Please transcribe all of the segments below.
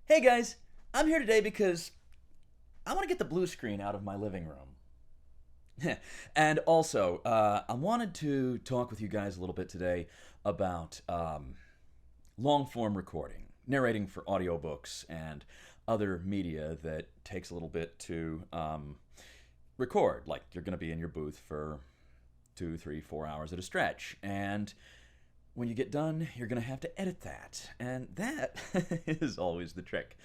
Hey guys, I'm here today because I want to get the blue screen out of my living room. And also, I wanted to talk with you guys a little bit today about long form recording, narrating for audiobooks and other media that takes a little bit to record. Like you're going to be in your booth for 2, 3, 4 hours at a stretch. And when you get done, you're going to have to edit that. And that is always the trick.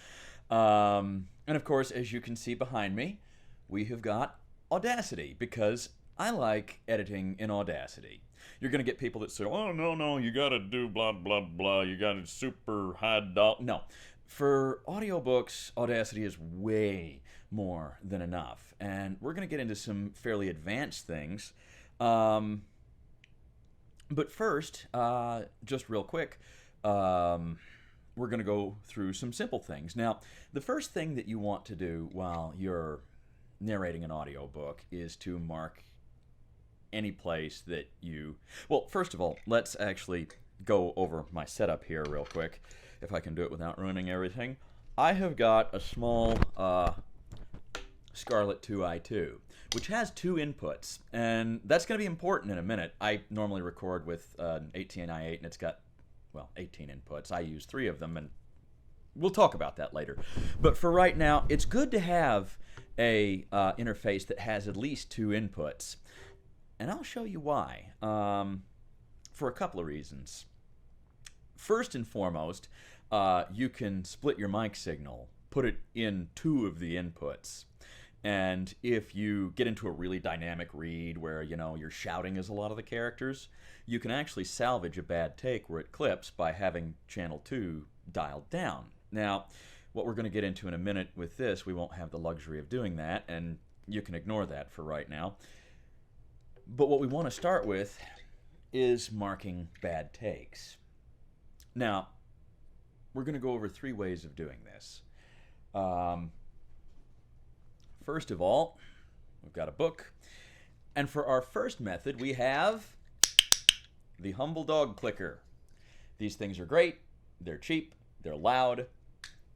And of course, as you can see behind me, we have got Audacity because I like editing in Audacity. You're going to get people that say, oh, no, no, you got to do blah, blah, blah. You got to super high dollar. No. For audiobooks, Audacity is way more than enough. And we're going to get into some fairly advanced things. But first, just real quick, we're going to go through some simple things. Now, the first thing that you want to do while you're narrating an audiobook is to mark any place that you... Well, first of all, let's actually go over my setup here real quick, if I can do it without ruining everything. I have got a small Scarlett 2i2, which has 2 inputs, and that's going to be important in a minute. I normally record with an 18i8, and it's got, well, 18 inputs. I use 3 of them, and we'll talk about that later. But for right now, it's good to have a interface that has at least 2 inputs, and I'll show you why, for a couple of reasons. First and foremost, you can split your mic signal, put it in 2 of the inputs. And if you get into a really dynamic read where, you know, you're shouting as a lot of the characters, you can actually salvage a bad take where it clips by having channel 2 dialed down. Now, what we're going to get into in a minute with this, we won't have the luxury of doing that, and you can ignore that for right now. But what we want to start with is marking bad takes. Now, we're going to go over 3 ways of doing this. First of all, we've got a book. And for our first method, we have the humble dog clicker. These things are great, they're cheap, they're loud,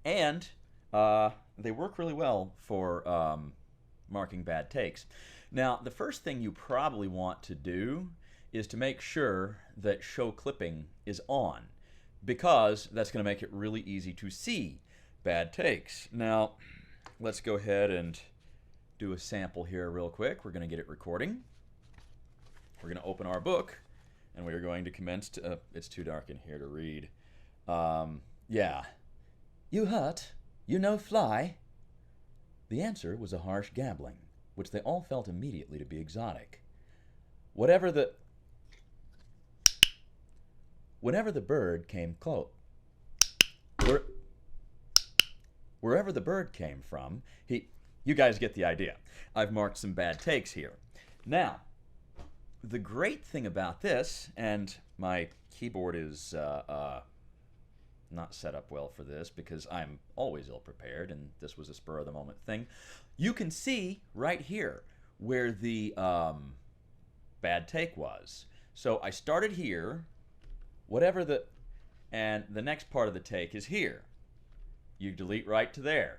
and they work really well for marking bad takes. Now, the first thing you probably want to do is to make sure that show clipping is on, because that's going to make it really easy to see bad takes. Now, let's go ahead and do a sample here real quick. We're going to get it recording. We're going to open our book, and we are going to commence to... it's too dark in here to read. Yeah. You hurt? You no fly? The answer was a harsh gabbling, which they all felt immediately to be exotic. Whenever the bird came close... Wherever the bird came from, you guys get the idea. I've marked some bad takes here. Now, the great thing about this, and my keyboard is not set up well for this because I'm always ill-prepared, and this was a spur-of-the-moment thing. You can see right here where the bad take was. So I started here, and the next part of the take is here. You delete right to there.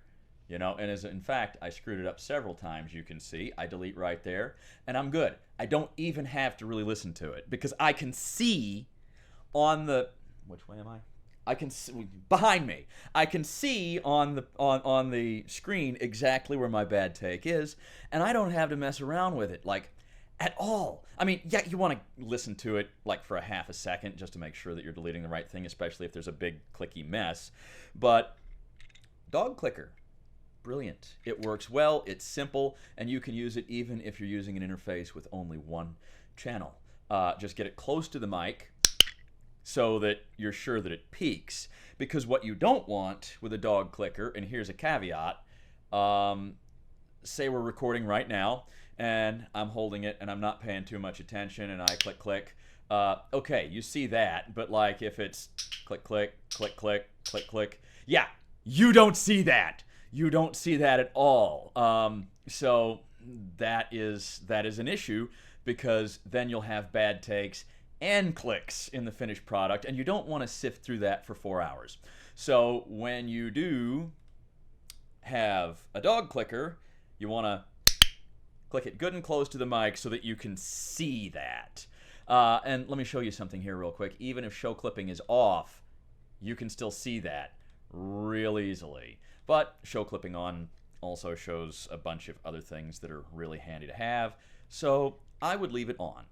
You know, and in fact, I screwed it up several times, you can see. I delete right there, and I'm good. I don't even have to really listen to it, because I can see on the... Which way am I? I can see, behind me. I can see on the screen exactly where my bad take is, and I don't have to mess around with it, like, at all. I mean, yeah, you want to listen to it, like, for a half a second, just to make sure that you're deleting the right thing, especially if there's a big clicky mess. But dog clicker. Brilliant. It works well, it's simple, and you can use it even if you're using an interface with only 1 channel. Just get it close to the mic so that you're sure that it peaks. Because what you don't want with a dog clicker, and here's a caveat, say we're recording right now, and I'm holding it, and I'm not paying too much attention, and I click, click. Okay, you see that, but like if it's click, click, click, click, click, click, yeah, you don't see that. You don't see that at all. So that is an issue, because then you'll have bad takes and clicks in the finished product, and you don't want to sift through that for 4 hours. So when you do have a dog clicker, you want to click it good and close to the mic so that you can see that. And let me show you something here real quick. Even if show clipping is off, you can still see that real easily. But show clipping on also shows a bunch of other things that are really handy to have. So I would leave it on.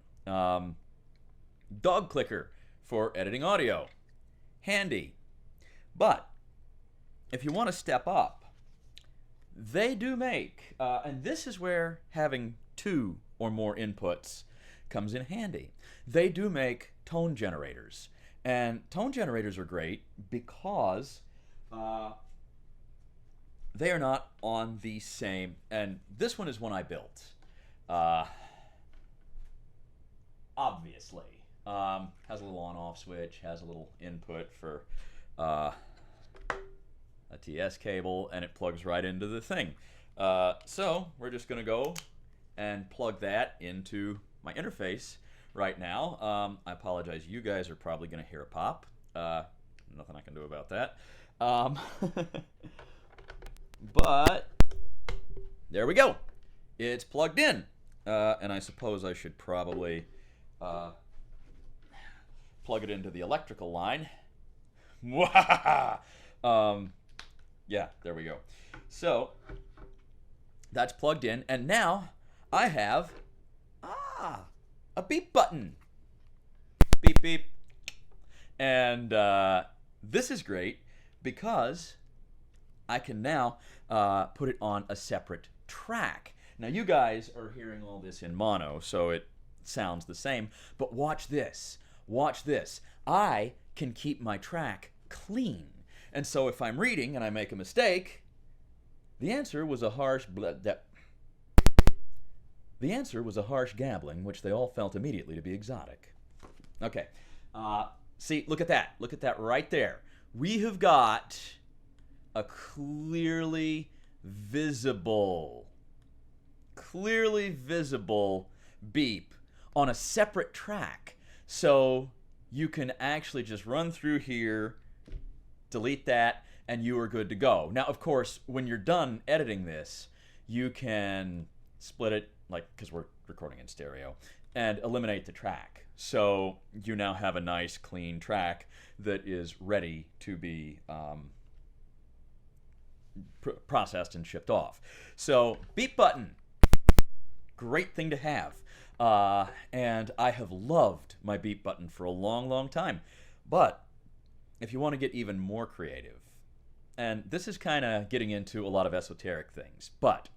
Dog clicker for editing audio. Handy. But if you want to step up, they do make, and this is where having 2 or more inputs comes in handy. They do make tone generators. And tone generators are great because they are not on the same, and this one is one I built. Obviously. Has a little on-off switch, has a little input for a TS cable, and it plugs right into the thing. So we're just going to go and plug that into my interface right now. I apologize. You guys are probably going to hear a pop. Nothing I can do about that. But there we go. It's plugged in. And I suppose I should probably plug it into the electrical line. Yeah, there we go. So that's plugged in, and now I have a beep button. Beep beep. And this is great because I can now put it on a separate track. Now you guys are hearing all this in mono, so it sounds the same, but watch this. Watch this. I can keep my track clean. And so if I'm reading and I make a mistake, the answer was a harsh gabbling, which they all felt immediately to be exotic. Okay. See, look at that. Look at that right there. We have got a clearly visible beep on a separate track. So you can actually just run through here, delete that, and you are good to go. Now, of course, when you're done editing this, you can split it, like, because we're recording in stereo, and eliminate the track. So you now have a nice, clean track that is ready to be processed and shipped off. So, beep button, great thing to have. And I have loved my beep button for a long, long time. But if you want to get even more creative, and this is kind of getting into a lot of esoteric things, but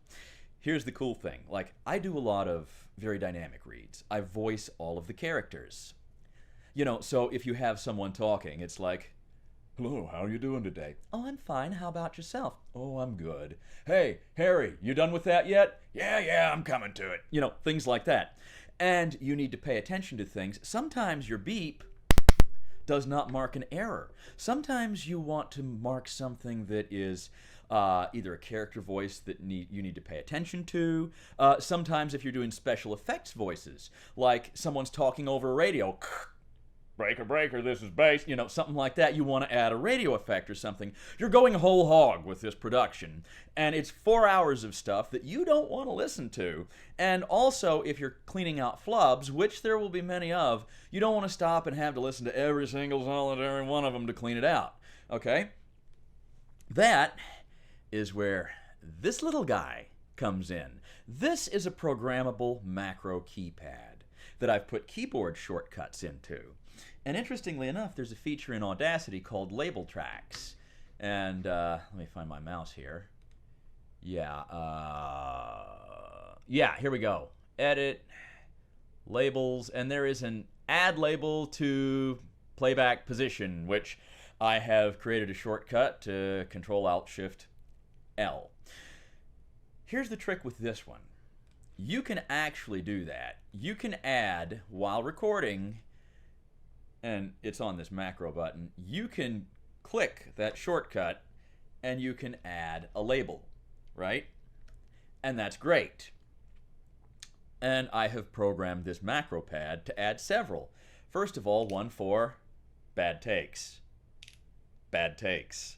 here's the cool thing. Like, I do a lot of very dynamic reads. I voice all of the characters. You know, so if you have someone talking, it's like, "Hello, how are you doing today?" "Oh, I'm fine. How about yourself?" "Oh, I'm good." "Hey, Harry, you done with that yet?" Yeah, I'm coming to it." You know, things like that. And you need to pay attention to things. Sometimes your beep does not mark an error. Sometimes you want to mark something that is either a character voice that you need to pay attention to. Sometimes if you're doing special effects voices, like someone's talking over a radio, "Breaker, breaker, this is bass," you know, something like that. You want to add a radio effect or something. You're going whole hog with this production, and it's 4 hours of stuff that you don't want to listen to. And also, if you're cleaning out flubs, which there will be many of, you don't want to stop and have to listen to every single solitary one of them to clean it out. Okay? That is where this little guy comes in. This is a programmable macro keypad that I've put keyboard shortcuts into. And interestingly enough, there's a feature in Audacity called label tracks. And let me find my mouse here. Yeah, here we go. Edit, labels, and there is an add label to playback position, which I have created a shortcut to Control-Alt-Shift-L. Here's the trick with this one. You can actually do that. You can add, while recording, and it's on this macro button, you can click that shortcut and you can add a label, right? And that's great. And I have programmed this macro pad to add several. First of all, one for bad takes. Bad takes.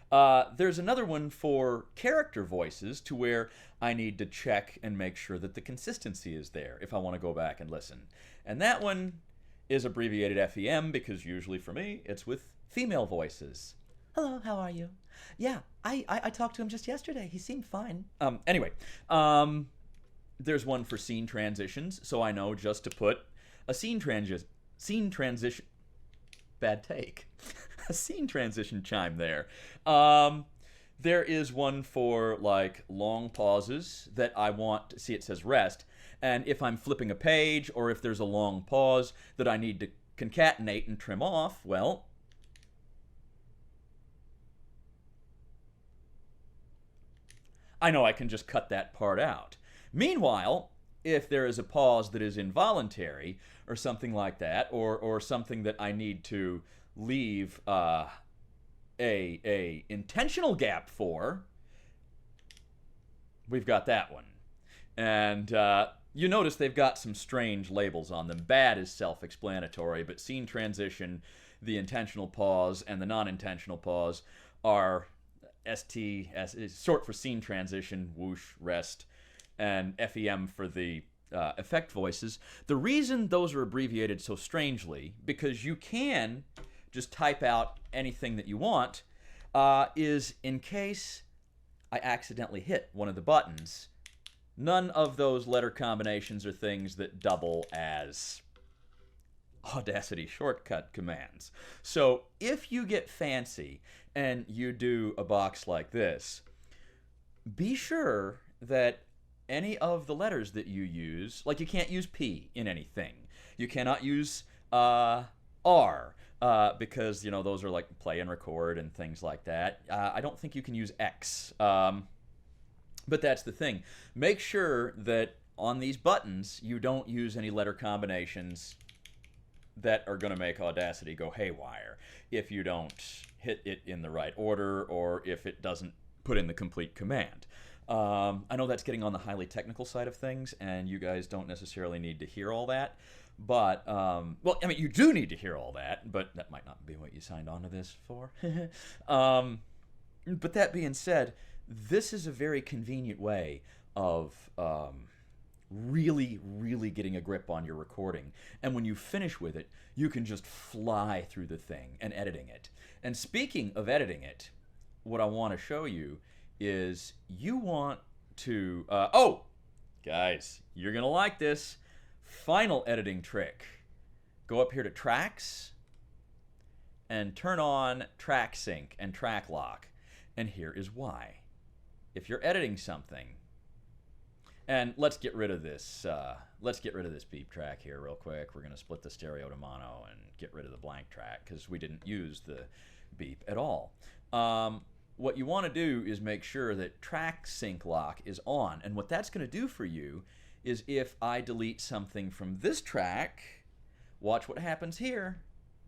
There's another one for character voices, to where I need to check and make sure that the consistency is there if I want to go back and listen. And that one is abbreviated FEM, because usually for me it's with female voices. Hello, how are you? Yeah, I talked to him just yesterday. He seemed fine. Anyway, there's one for scene transitions, so I know just to put a scene transition. Bad take. A scene transition chime there. There is one for like long pauses that I want to see. It says rest, and if I'm flipping a page, or if there's a long pause that I need to concatenate and trim off, well, I know I can just cut that part out. Meanwhile, if there is a pause that is involuntary or something like that, or something that I need to leave a intentional gap for, we've got that one. And you notice they've got some strange labels on them. Bad is self-explanatory, but scene transition, the intentional pause, and the non-intentional pause are ST, short for scene transition, whoosh, rest, and FEM for the effect voices. The reason those are abbreviated so strangely, because you can just type out anything that you want, is in case I accidentally hit one of the buttons. None of those letter combinations are things that double as Audacity shortcut commands. So if you get fancy and you do a box like this, be sure that any of the letters that you use, like you can't use P in anything. You cannot use R, because, you know, those are like play and record and things like that. I don't think you can use X. But that's the thing. Make sure that on these buttons, you don't use any letter combinations that are going to make Audacity go haywire if you don't hit it in the right order, or if it doesn't put in the complete command. I know that's getting on the highly technical side of things, and you guys don't necessarily need to hear all that. But, well, I mean, you do need to hear all that, but that might not be what you signed on to this for. But that being said, this is a very convenient way of really, really getting a grip on your recording. And when you finish with it, you can just fly through the thing and editing it. And speaking of editing it, what I want to show you is you want to... oh, guys, you're going to like this. Final editing trick. Go up here to Tracks and turn on Track Sync and Track Lock. And here is why. If you're editing something, and let's get rid of this beep track here real quick. We're going to split the stereo to mono and get rid of the blank track because we didn't use the beep at all. What you want to do is make sure that Track Sync Lock is on. And what that's going to do for you is, if I delete something from this track, watch what happens here.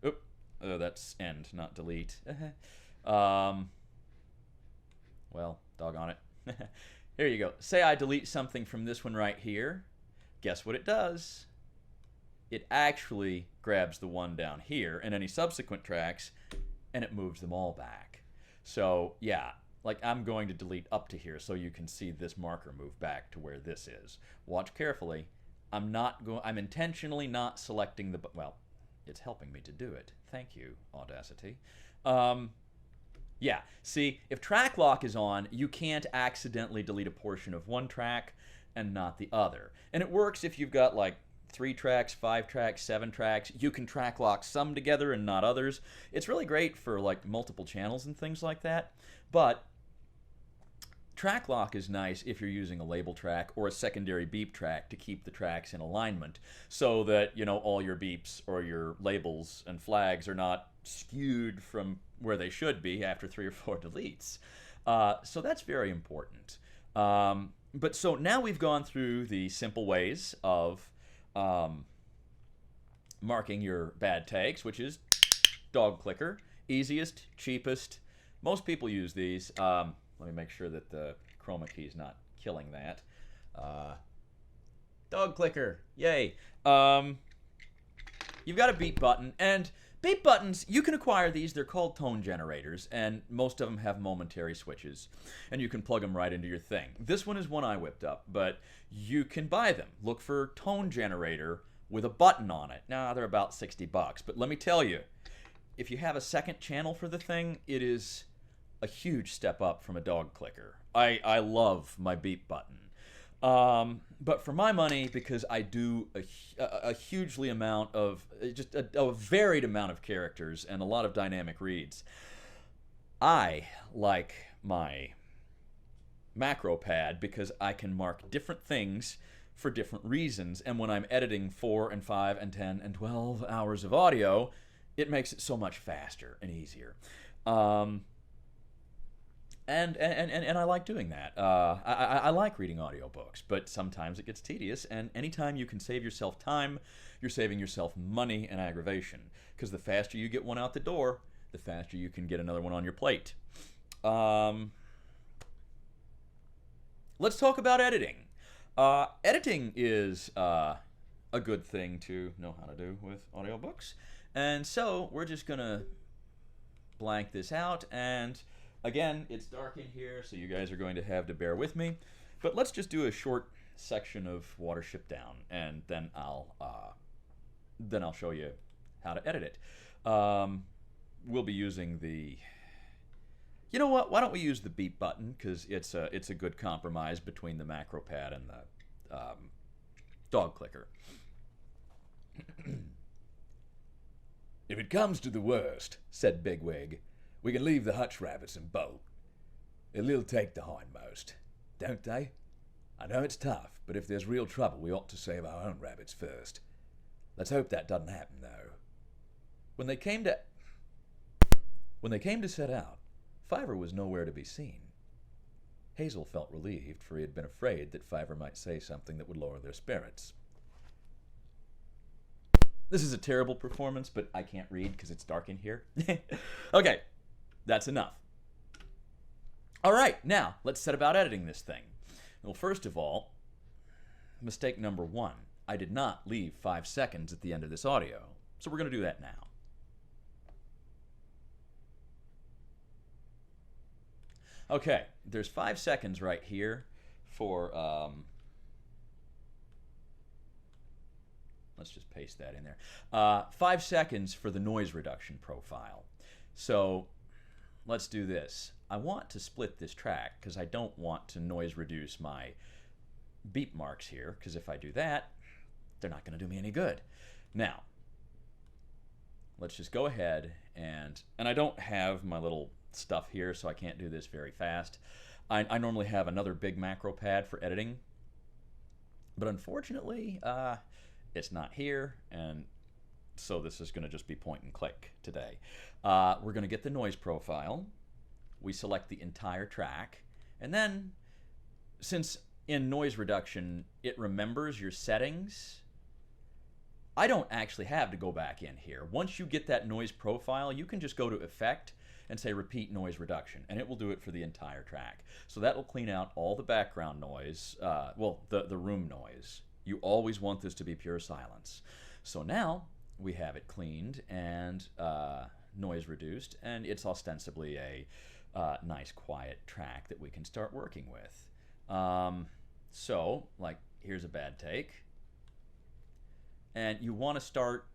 Oop, oh, that's end, not delete. Well, doggone it. Here you go. Say I delete something from this one right here. Guess what it does? It actually grabs the one down here and any subsequent tracks, and it moves them all back. So yeah, like I'm going to delete up to here so you can see this marker move back to where this is. Watch carefully. I'm intentionally not selecting the, well, it's helping me to do it. Thank you, Audacity. Yeah, see, if track lock is on, you can't accidentally delete a portion of one track and not the other. And it works if you've got like 3 tracks, 5 tracks, 7 tracks. You can track lock some together and not others. It's really great for like multiple channels and things like that. But track lock is nice if you're using a label track or a secondary beep track to keep the tracks in alignment, so that, you know, all your beeps or your labels and flags are not skewed from where they should be after 3 or 4 deletes. So that's very important. But so now we've gone through the simple ways of marking your bad takes, which is dog clicker. Easiest, cheapest. Most people use these. Let me make sure that the chroma key is not killing that. Dog clicker. Yay. you've got a beep button, and beep buttons, you can acquire these. They're called tone generators, and most of them have momentary switches, and you can plug them right into your thing. This one is one I whipped up, but you can buy them. Look for tone generator with a button on it. Now, they're about $60, but let me tell you, if you have a second channel for the thing, it is a huge step up from a dog clicker. I love my beep button. But for my money, because I do a hugely amount of, just a varied amount of characters and a lot of dynamic reads, I like my macro pad because I can mark different things for different reasons. And when I'm editing 4 and 5 and 10 and 12 hours of audio, it makes it so much faster and easier. And I like doing that. I like reading audiobooks, but sometimes it gets tedious, and anytime you can save yourself time, you're saving yourself money and aggravation, because the faster you get one out the door, the faster you can get another one on your plate. Let's talk about editing. Editing is a good thing to know how to do with audiobooks, and so we're just going to blank this out, and again, it's dark in here, so you guys are going to have to bear with me. But let's just do a short section of Watership down, and then I'll show you how to edit it. We'll be using the. You know what? Why don't we use the beep button, because it's a good compromise between the macro pad and the dog clicker. "If it comes to the worst," said Bigwig, "we can leave the hutch rabbits and bolt. They'll take the hindmost, don't they? I know it's tough, but if there's real trouble, we ought to save our own rabbits first. Let's hope that doesn't happen, though." When they came to set out, Fiver was nowhere to be seen. Hazel felt relieved, for he had been afraid that Fiver might say something that would lower their spirits. This is a terrible performance, but I can't read because it's dark in here. Okay. That's enough. All right, now let's set about editing this thing. Well, first of all, mistake number 1. I did not leave 5 seconds at the end of this audio. So we're going to do that now. Okay, there's 5 seconds right here for, let's just paste that in there. 5 seconds for the noise reduction profile. So let's do this. I want to split this track because I don't want to noise reduce my beep marks here, because if I do that, they're not going to do me any good. Now, let's just go ahead and I don't have my little stuff here, so I can't do this very fast. I normally have another big macro pad for editing, but unfortunately, it's not here, and so this is going to just be point and click today. We're going to get the noise profile. We select the entire track, and then, since in noise reduction it remembers your settings, I don't actually have to go back in here. Once you get that noise profile, you can just go to Effect and say Repeat Noise Reduction, and it will do it for the entire track. So that will clean out all the background noise, the room noise. You always want this to be pure silence. So now we have it cleaned and noise reduced, and it's ostensibly a nice quiet track that we can start working with. So, like, here's a bad take. And you want to start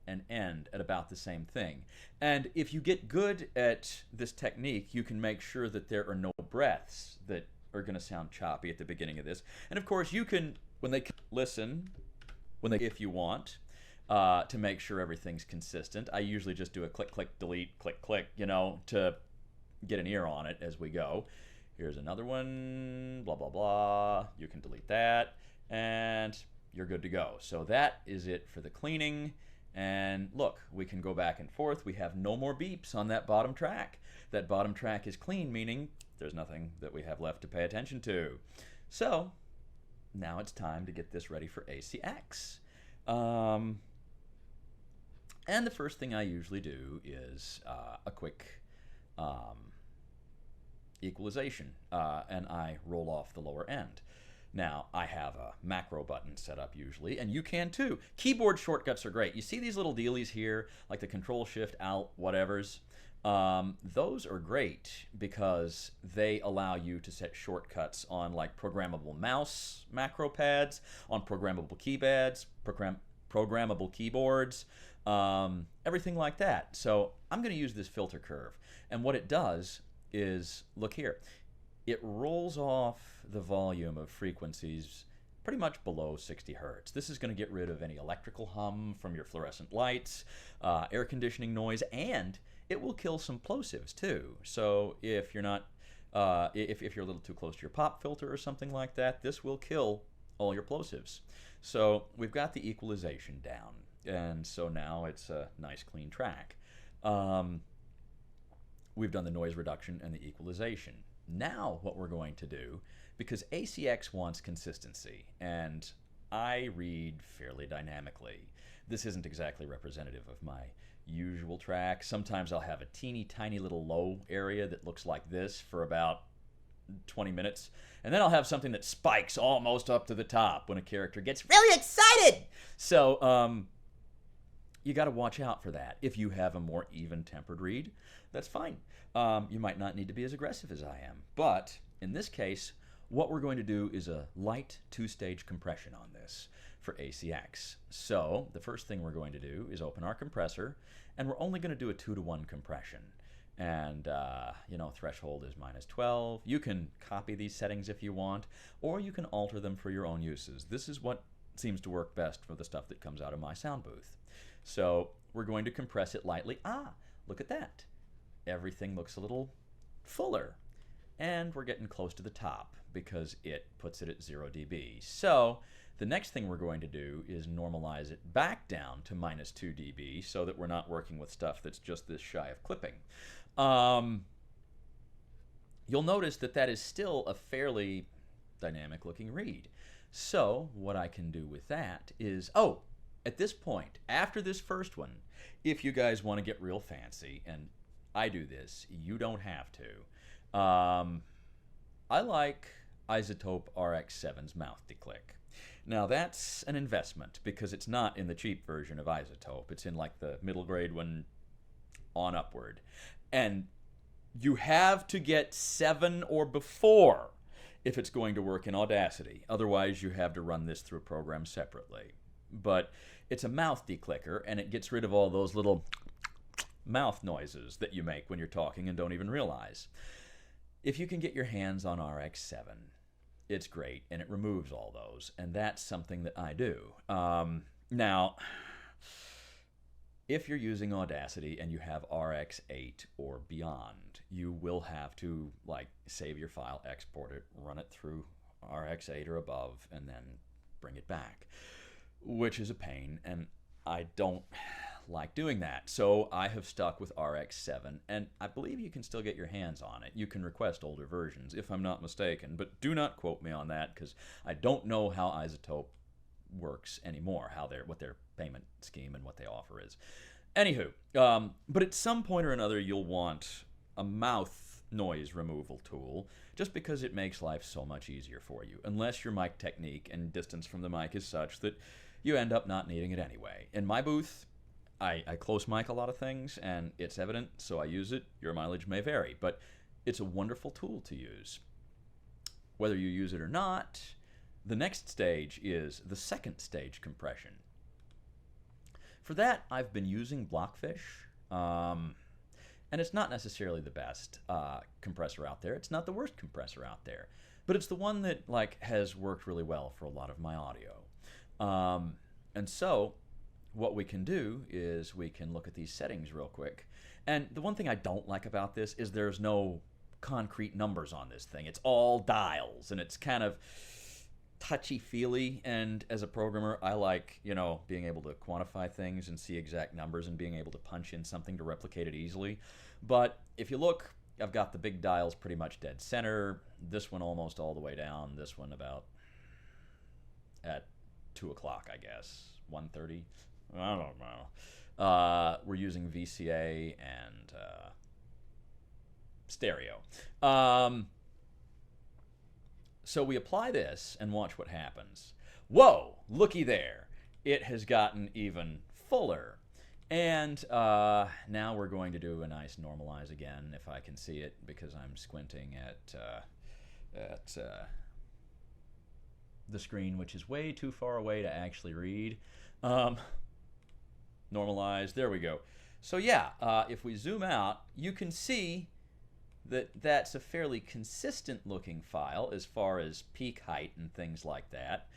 and end at about the same thing. And if you get good at this technique, you can make sure that there are no breaths that are going to sound choppy at the beginning of this. And of course, you can, when they listen, if you want, to make sure everything's consistent. I usually just do a click, click, delete, click, click, to get an ear on it as we go. Here's another one, blah, blah, blah. You can delete that, and you're good to go. So that is it for the cleaning. And look, we can go back and forth. We have no more beeps on that bottom track. That bottom track is clean, meaning there's nothing that we have left to pay attention to. So now it's time to get this ready for ACX. And the first thing I usually do is a quick equalization, and I roll off the lower end. Now, I have a macro button set up usually, and you can too. Keyboard shortcuts are great. You see these little dealies here, like the Control Shift Alt whatevers? Those are great because they allow you to set shortcuts on like programmable mouse macro pads, on programmable keypads, programmable keyboards, everything like that. So I'm going to use this filter curve. And what it does is, look here, it rolls off the volume of frequencies pretty much below 60 hertz. This is going to get rid of any electrical hum from your fluorescent lights, air conditioning noise, and it will kill some plosives too. So if you're not, if you're a little too close to your pop filter or something like that, this will kill all your plosives. So we've got the equalization down, and so now it's a nice clean track. We've done the noise reduction and the equalization. Now what we're going to do, because ACX wants consistency, and I read fairly dynamically. This isn't exactly representative of my usual track. Sometimes I'll have a teeny tiny little low area that looks like this for about 20 minutes, and then I'll have something that spikes almost up to the top when a character gets really excited. So you got to watch out for that. If you have a more even-tempered read, that's fine. You might not need to be as aggressive as I am, but in this case, what we're going to do is a light two-stage compression on this for ACX. So the first thing we're going to do is open our compressor, and we're only going to do a 2-to-1 compression. And, you know, threshold is -12. You can copy these settings if you want, or you can alter them for your own uses. This is what seems to work best for the stuff that comes out of my sound booth. So we're going to compress it lightly. Ah, look at that. Everything looks a little fuller. And we're getting close to the top because it puts it at 0 dB. So the next thing we're going to do is normalize it back down to -2 dB so that we're not working with stuff that's just this shy of clipping. You'll notice that that is still a fairly dynamic looking read. So what I can do with that is, at this point, after this first one, if you guys want to get real fancy, and I do this, you don't have to, I like Isotope RX7's mouth declick. Now that's an investment because it's not in the cheap version of Isotope. It's in like the middle grade one on upward. And you have to get 7 or before if it's going to work in Audacity. Otherwise you have to run this through a program separately. But it's a mouth declicker, and it gets rid of all those little mouth noises that you make when you're talking and don't even realize. If you can get your hands on RX7, it's great, and it removes all those, and that's something that I do. Now, if you're using Audacity and you have RX8 or beyond, you will have to like save your file, export it, run it through RX8 or above, and then bring it back, which is a pain, and I don't like doing that. So I have stuck with RX7, and I believe you can still get your hands on it. You can request older versions, if I'm not mistaken, but do not quote me on that because I don't know how Isotope works anymore, what their payment scheme and what they offer is. Anywho, but at some point or another you'll want a mouth noise removal tool just because it makes life so much easier for you, unless your mic technique and distance from the mic is such that you end up not needing it anyway. In my booth, I close mic a lot of things, and it's evident, so I use it. Your mileage may vary, but it's a wonderful tool to use. Whether you use it or not, the next stage is the second stage compression. For that, I've been using Blockfish, and it's not necessarily the best compressor out there. It's not the worst compressor out there, but it's the one that like has worked really well for a lot of my audio. And so what we can do is we can look at these settings real quick. And the one thing I don't like about this is there's no concrete numbers on this thing. It's all dials, and it's kind of touchy-feely, and as a programmer, I like, you know, being able to quantify things and see exact numbers and being able to punch in something to replicate it easily. But if you look, I've got the big dials pretty much dead center, this one almost all the way down, this one about at 2 o'clock, I guess, 1:30. I don't know. We're using VCA and stereo. So we apply this and watch what happens. Whoa, looky there. It has gotten even fuller. And now we're going to do a nice normalize again, if I can see it, because I'm squinting at the screen, which is way too far away to actually read. Normalize, there we go. So yeah, if we zoom out, you can see that that's a fairly consistent looking file as far as peak height and things like that.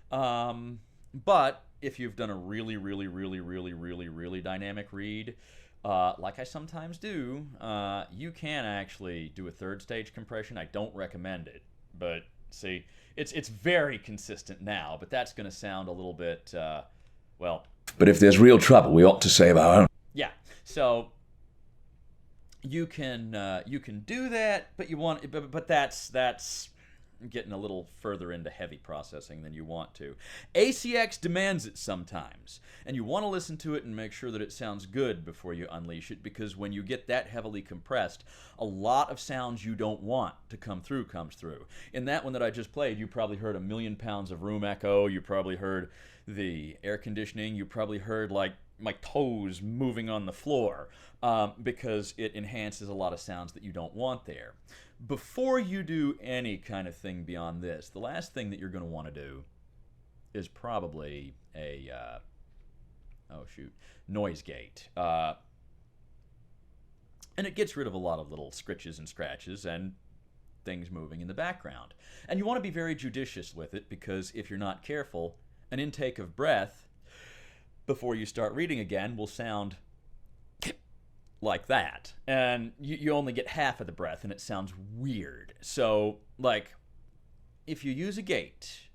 But if you've done a really dynamic read, like I sometimes do, you can actually do a third stage compression. I don't recommend it, but see, it's very consistent now, but that's going to sound a little bit, well... But if there's real trouble, we ought to save our own. Yeah, so you can do that, but you want, but that's getting a little further into heavy processing than you want to. ACX demands it sometimes, and you want to listen to it and make sure that it sounds good before you unleash it, because when you get that heavily compressed, a lot of sounds you don't want to come through comes through. In that one that I just played, you probably heard 1,000,000 pounds of room echo, you probably heard the air conditioning, you probably heard like my toes moving on the floor, because it enhances a lot of sounds that you don't want there. Before you do any kind of thing beyond this, the last thing that you're going to want to do is probably a noise gate. And it gets rid of a lot of little scritches and scratches and things moving in the background. And you want to be very judicious with it, because if you're not careful, an intake of breath before you start reading again will sound like that, and you only get half of the breath and it sounds weird. So like, if you use a gate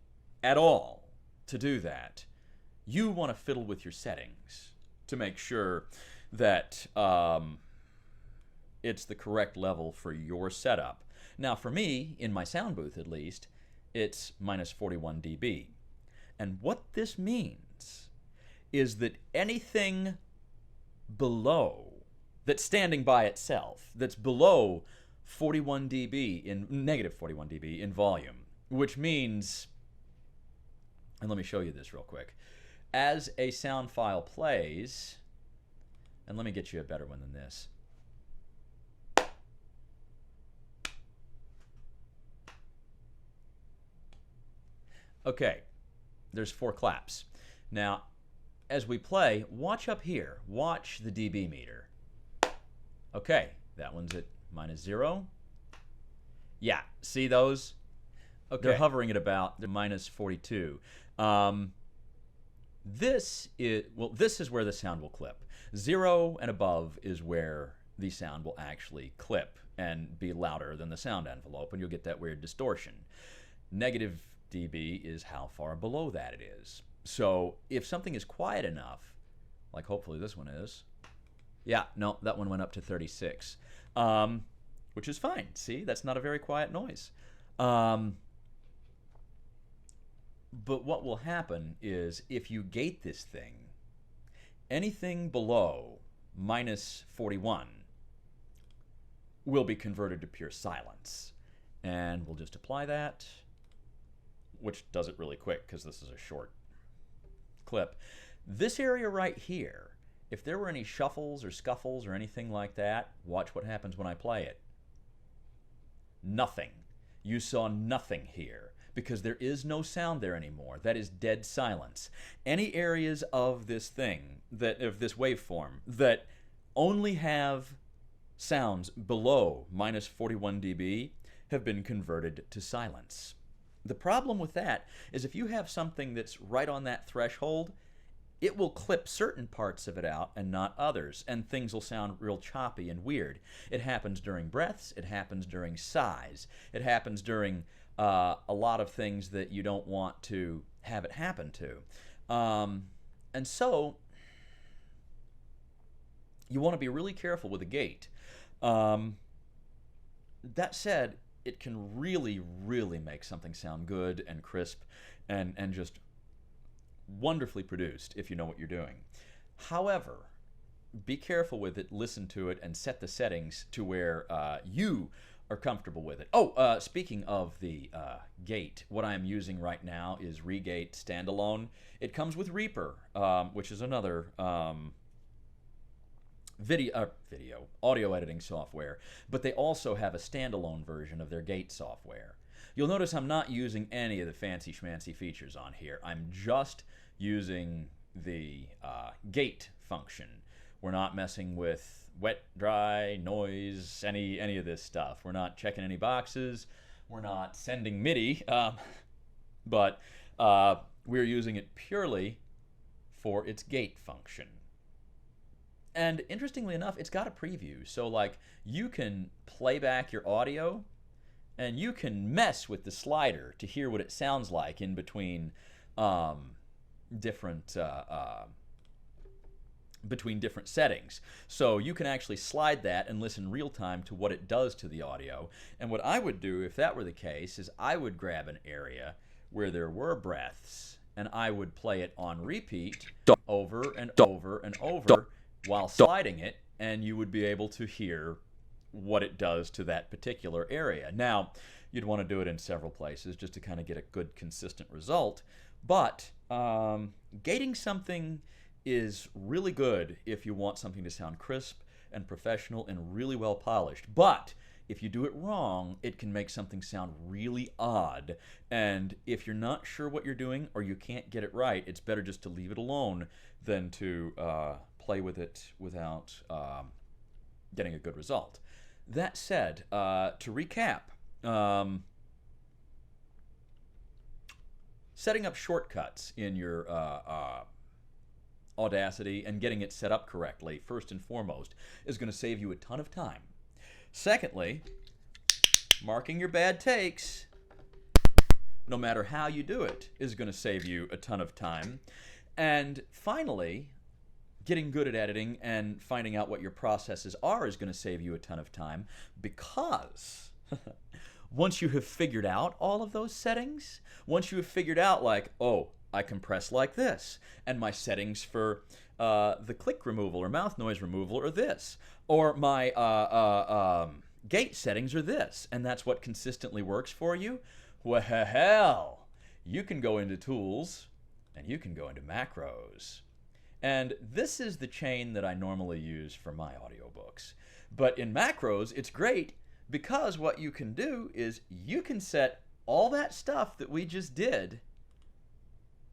at all to do that, you want to fiddle with your settings to make sure that it's the correct level for your setup. Now for me, in my sound booth at least, it's minus 41 dB. And what this means is that anything below, that's standing by itself, that's below 41 dB in negative 41 dB in volume, which means, and let me show you this real quick, as a sound file plays, and let me get you a better one than this. Okay, there's 4 claps. Now, as we play, watch up here. Watch the dB meter. Okay, that one's at minus 0. Yeah, see those? Okay. They're hovering at about minus 42. This is where the sound will clip. 0 and above is where the sound will actually clip and be louder than the sound envelope, and you'll get that weird distortion. Negative dB is how far below that it is. So if something is quiet enough, like hopefully this one is, yeah, no, that one went up to 36, which is fine. See, that's not a very quiet noise. But what will happen is if you gate this thing, anything below minus 41 will be converted to pure silence. And we'll just apply that, which does it really quick because this is a short clip. This area right here, if there were any shuffles or scuffles or anything like that, watch what happens when I play it. Nothing. You saw nothing here because there is no sound there anymore. That is dead silence. Any areas of this thing, of this waveform, that only have sounds below minus 41 dB have been converted to silence. The problem with that is if you have something that's right on that threshold, it will clip certain parts of it out and not others, and things will sound real choppy and weird. It happens during breaths, it happens during sighs, it happens during a lot of things that you don't want to have it happen to. And so, you want to be really careful with a gate. That said, it can really, really make something sound good and crisp and just wonderfully produced if you know what you're doing. However, be careful with it, listen to it, and set the settings to where you are comfortable with it. Oh, speaking of the gate, what I'm using right now is Regate Standalone. It comes with Reaper, which is another audio editing software, but they also have a standalone version of their gate software. You'll notice I'm not using any of the fancy schmancy features on here. I'm just using the gate function. We're not messing with wet, dry, noise, any of this stuff. We're not checking any boxes. We're not sending MIDI, but we're using it purely for its gate function. And interestingly enough, it's got a preview. So like you can play back your audio and you can mess with the slider to hear what it sounds like in between different settings. So you can actually slide that and listen real time to what it does to the audio. And what I would do if that were the case is I would grab an area where there were breaths and I would play it on repeat over and over and over while sliding it, and you would be able to hear what it does to that particular area. Now, you'd want to do it in several places just to kind of get a good consistent result, but gating something is really good if you want something to sound crisp and professional and really well polished. But if you do it wrong, it can make something sound really odd. And if you're not sure what you're doing or you can't get it right, it's better just to leave it alone than to play with it without getting a good result. That said, to recap, setting up shortcuts in your Audacity and getting it set up correctly, first and foremost, is going to save you a ton of time. Secondly, marking your bad takes, no matter how you do it, is going to save you a ton of time. And finally, getting good at editing and finding out what your processes are is going to save you a ton of time, because once you have figured out all of those settings, once you have figured out like, oh, I compress like this, and my settings for the click removal or mouth noise removal are this, or my gate settings are this, and that's what consistently works for you, well, you can go into tools and you can go into macros. And this is the chain that I normally use for my audiobooks. But in macros, it's great because what you can do is you can set all that stuff that we just did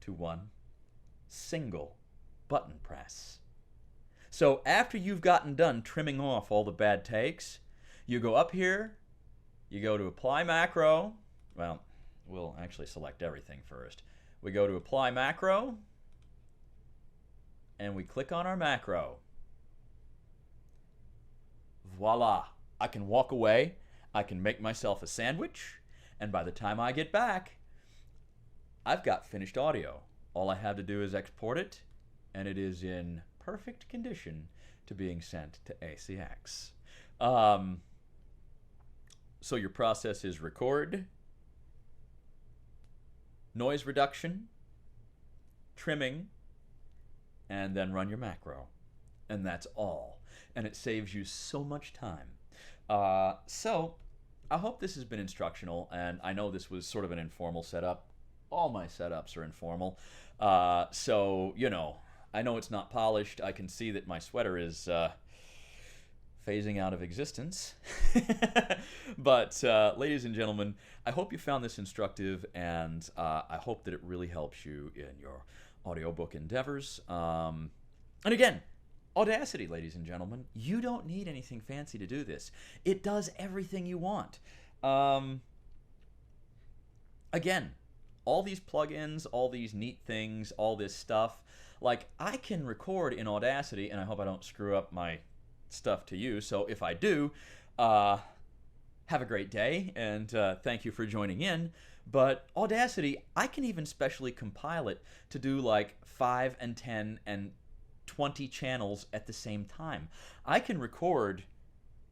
to one single button press. So after you've gotten done trimming off all the bad takes, you go up here, you go to Apply Macro. Well, we'll actually select everything first. We go to Apply Macro, and we click on our macro. Voila! I can walk away, I can make myself a sandwich, and by the time I get back, I've got finished audio. All I have to do is export it, and it is in perfect condition to being sent to ACX. So your process is record, noise reduction, trimming, and then run your macro. And that's all. And it saves you so much time. So I hope this has been instructional, and I know this was sort of an informal setup. All my setups are informal. So, you know, I know it's not polished. I can see that my sweater is phasing out of existence. But, ladies and gentlemen, I hope you found this instructive, and I hope that it really helps you in your audiobook endeavors. And again, Audacity, ladies and gentlemen, you don't need anything fancy to do this. It does everything you want. Again, all these plugins, all these neat things, all this stuff, like I can record in Audacity, and I hope I don't screw up my stuff to you. So if I do, have a great day, and thank you for joining in. But Audacity, I can even specially compile it to do like 5 and 10 and 20 channels at the same time. I can record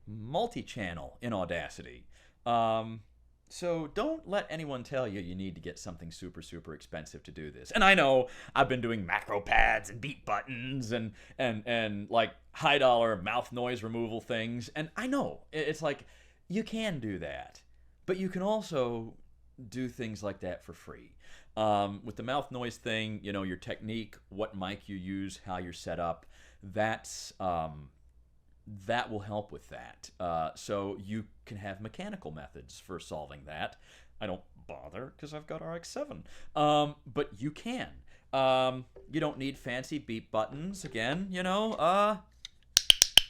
multi-channel in Audacity. So don't let anyone tell you you need to get something super, super expensive to do this. And I know I've been doing macro pads and beat buttons and like high dollar mouth noise removal things. And I know it's like You can do that, but you can also do things like that for free. With the mouth noise thing, you know, your technique, what mic you use, how you're set up, that's that will help with that. So you can have mechanical methods for solving that. I don't bother because I've got RX-7, but you can. You don't need fancy beep buttons. Again, you know,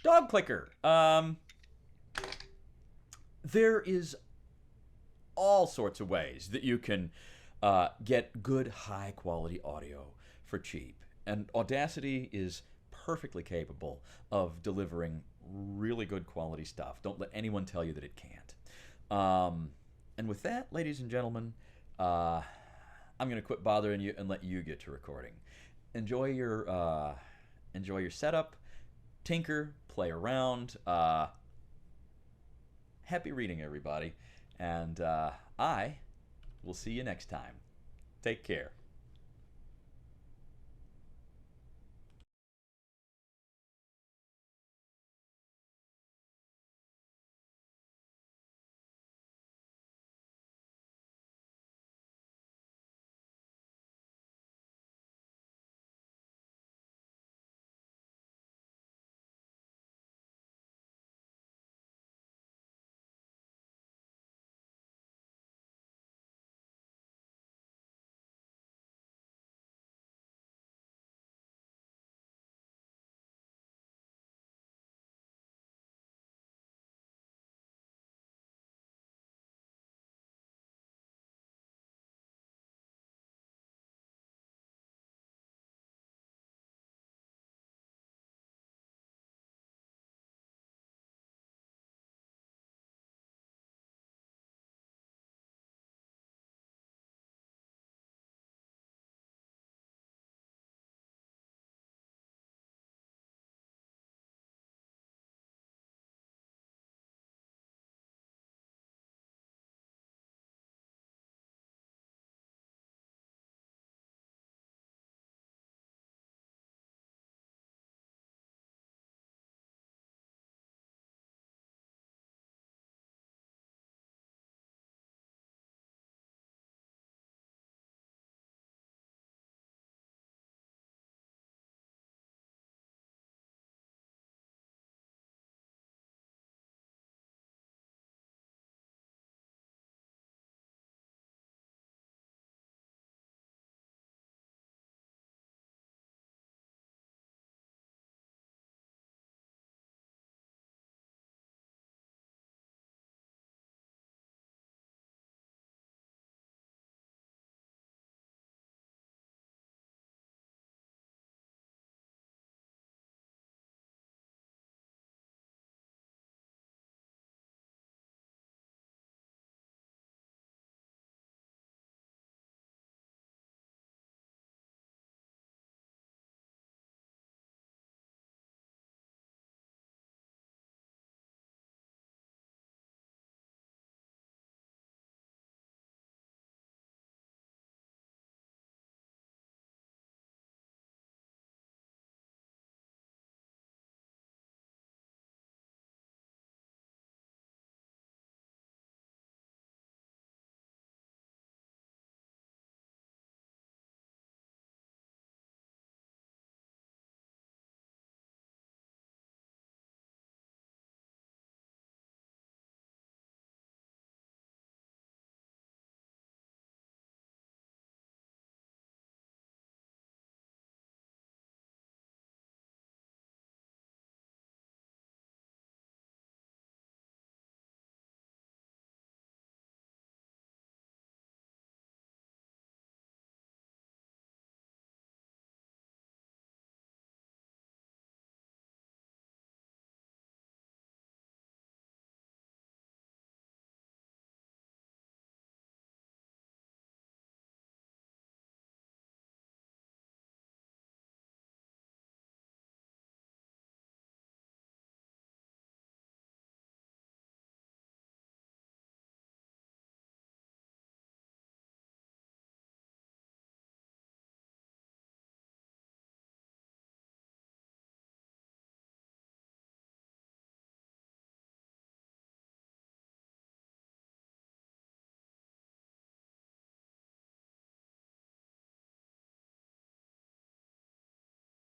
dog clicker. There is all sorts of ways that you can get good, high-quality audio for cheap. And Audacity is perfectly capable of delivering really good quality stuff. Don't let anyone tell you that it can't. And with that, ladies and gentlemen, I'm going to quit bothering you and let you get to recording. Enjoy your setup, tinker, play around. Happy reading, everybody, and I will see you next time. Take care.